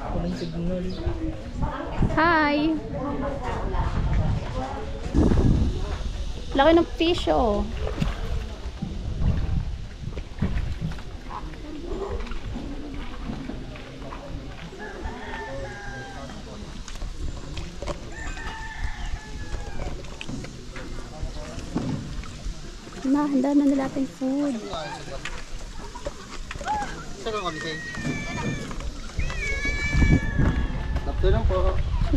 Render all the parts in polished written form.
Walang signal. Hi! Laki ng fish, oh. Handa na nila ating food.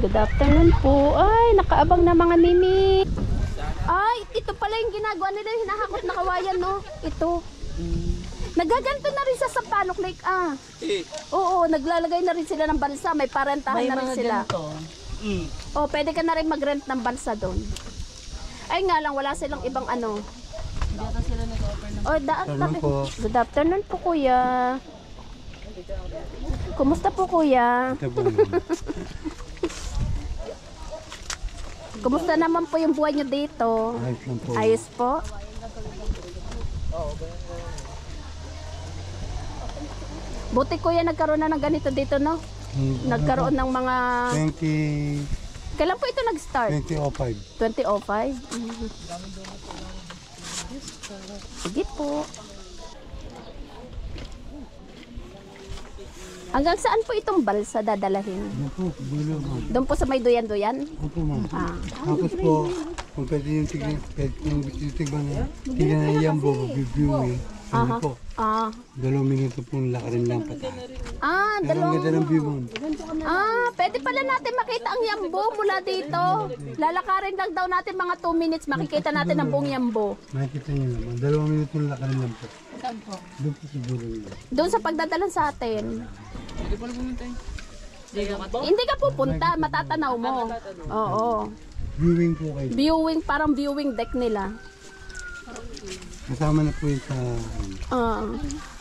Good afternoon po. Ay, nakaabang na mga mimi. Ay, ito pala yung ginagawa nila, yung hinahakot na kawayan, no? Ito. Nagaganto na rin sa Sampaloc Lake, ah. Oo, naglalagay na rin sila ng balsa. May parentahan na rin sila. Oh, pwede ka na rin mag-rent ng balsa doon. Ay nga lang, wala silang ibang ano. Hindi ata sila nag-offer ng... Oh, good afternoon po, kuya. Kumusta po, kuya? Kumusta naman po yung buhay nyo dito? Ayos po. Buti, kuya, nagkaroon na ng ganito dito, no? Nagkaroon ng mga... 20... Kailan po ito nag-start? 2005. 2005? Sige po. Hanggang saan po itong balsa dadalahin? Doon po sa may duyan-duyan? Opo, ma'am. Tapos po, kung pwede yung tignan na, tignan na yan po, review eh. Ano po? 2 minuto pong lakarin lang pataas. Pero ang ganda ng view mo. Pwede pala natin makita ang Yambo mula dito. Lalakarin lang daw natin mga 2 minutes, makikita natin ang buong Yambo. Makikita nyo naman, 2 minuto pong lakarin lang po. Saan po? Doon po siguro nyo. Doon sa pagdadalan sa atin. Hindi pa pumunta eh. Hindi ka pupunta, matatanaw mo. Oo. Viewing po kayo. Viewing, parang viewing deck nila. Kasama na po yung sa...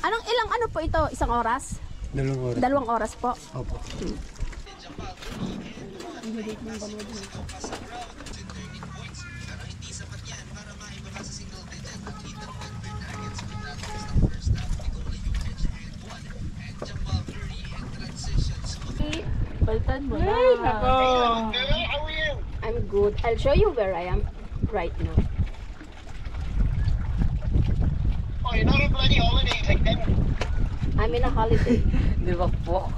Ilang ano po ito? 1 oras? 2 oras. 2 oras po. Opo. Baltan mo na. I'm good. I'll show you where I am right now. Oh, you're not on bloody holidays like that. I'm in a holiday. Di ba po?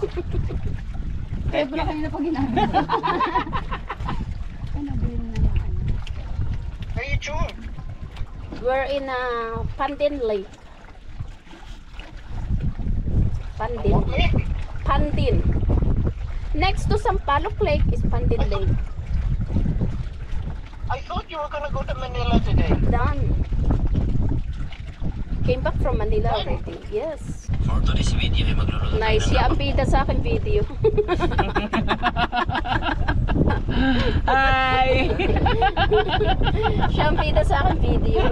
Kaya pala kayo na pag ginagawa. Are you sure? We're in a Pandin Lake. Pandin. What lake? Pandin. Next to Sampaloc Lake is Pandin Lake. I thought you were gonna go to Manila today. Done. Came back from Manila already. Yes. For today's video ay magluluto Nice. Siya ang bida sa akin video. Hi! Siya ang bida sa akin video.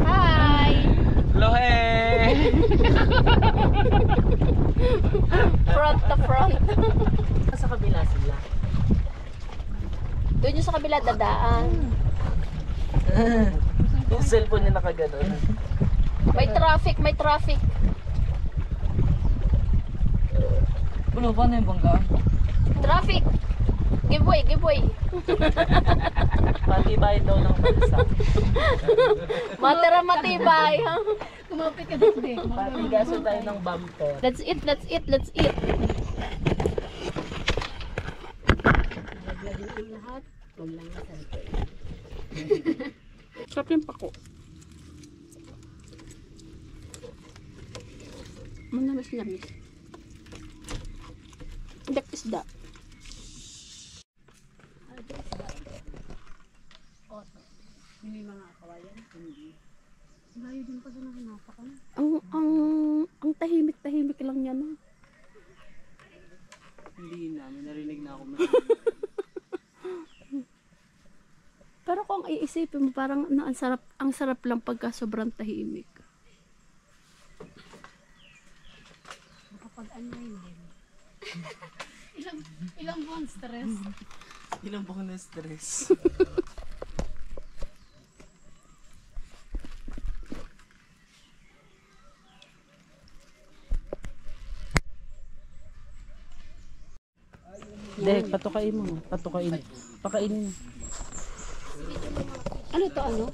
Hi! Lohe! Front to front. Sa kabila sila. Doon yung sa kabila dadaan. Yung cellphone niya nakaganon. May traffic, may traffic. Ulo, paano yung bangga? Traffic. Give way, give way. Matibay daw ng bansa. Matira matibay. Kumapit ka dito. Patigaso tayo ng bumper. Let's eat, let's eat, let's eat. Sarap yung pako. Manamis-namis. Dak isda. May mga kawayan. Layo din pa sa nakinapakan. Ang tahimik-tahimik lang niya, no? Hindi na, may narinig na ako. Pero kung iisipin mo, parang ang sarap lang pagka sobrang tahimik. Makapag-unwind din. Ilang buwan stress? Ilang buwan na stress. Dek, patukain mo. Patukain. Pakainin. Ano to, ano?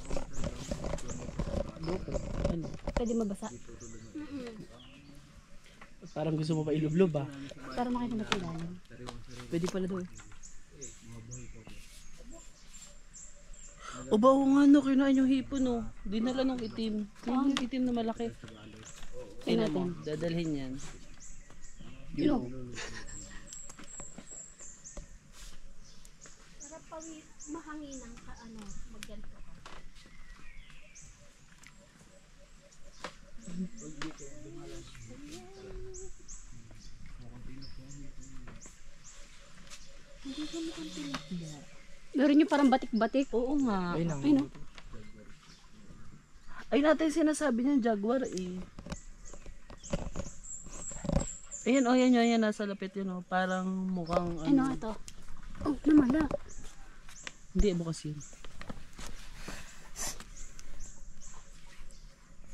Ano? Pwede mabasa? Parang gusto mo pa ilublob ah. Para makita na ilalim. Pwede pala daw. O ba, oo nga no, kinain yung hipon no. Dinala nung itim. Yung itim na malaki. Tingnan natin. Dadalhin yan. Ano? Para mahanginan ka, ano, magganto ka. Meron yung parang batik-batik. Oo nga. Ay, Ay, no? Ay natin sinasabi niyan jaguar eh. Ayan o, yan yun, yan nasa lapit yun o. Parang mukhang Ano ito? Oh, namala. Hindi, bukas yun.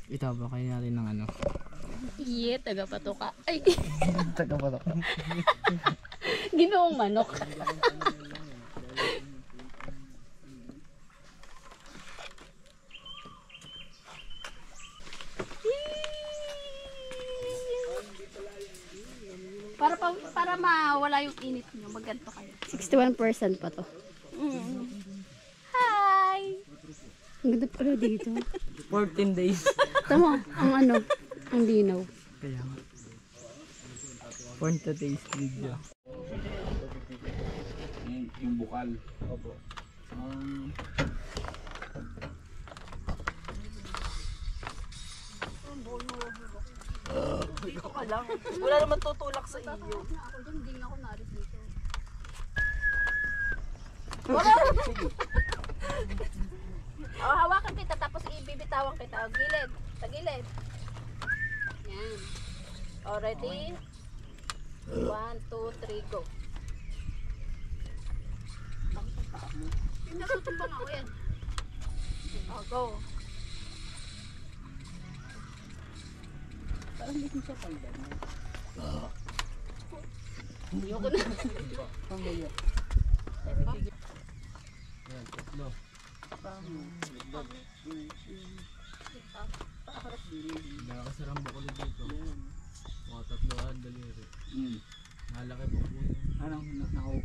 Ito ba kayo natin ng ano? Iye, taga-patuka. Ay, Taga pa to. ginoong manok. Para mawala yung init nyo, magganto kayo. 61% pa to. Hi! Ang ganda pala dito. 14 days. Tama, ang ano, ang linaw. Kaya nga. Born to taste video. Yung bukal. Opo. Dito ka lang. Wala naman tutulak sa iyo. Ako dyan, hindi nga ako naalis dito. Oh, hawakan kita tapos ibibitawan kita. O, gilid. Sa gilid. Yan. O, ready? 1, 2, 3, go. Nasutumban ako yan. O, go. Parang hindi ko siya paldan. Ayoko na. Pangaya. Nakakasarang bukol dito. Mga 3 daliri. Malaki po po yun. Anong nakukuha?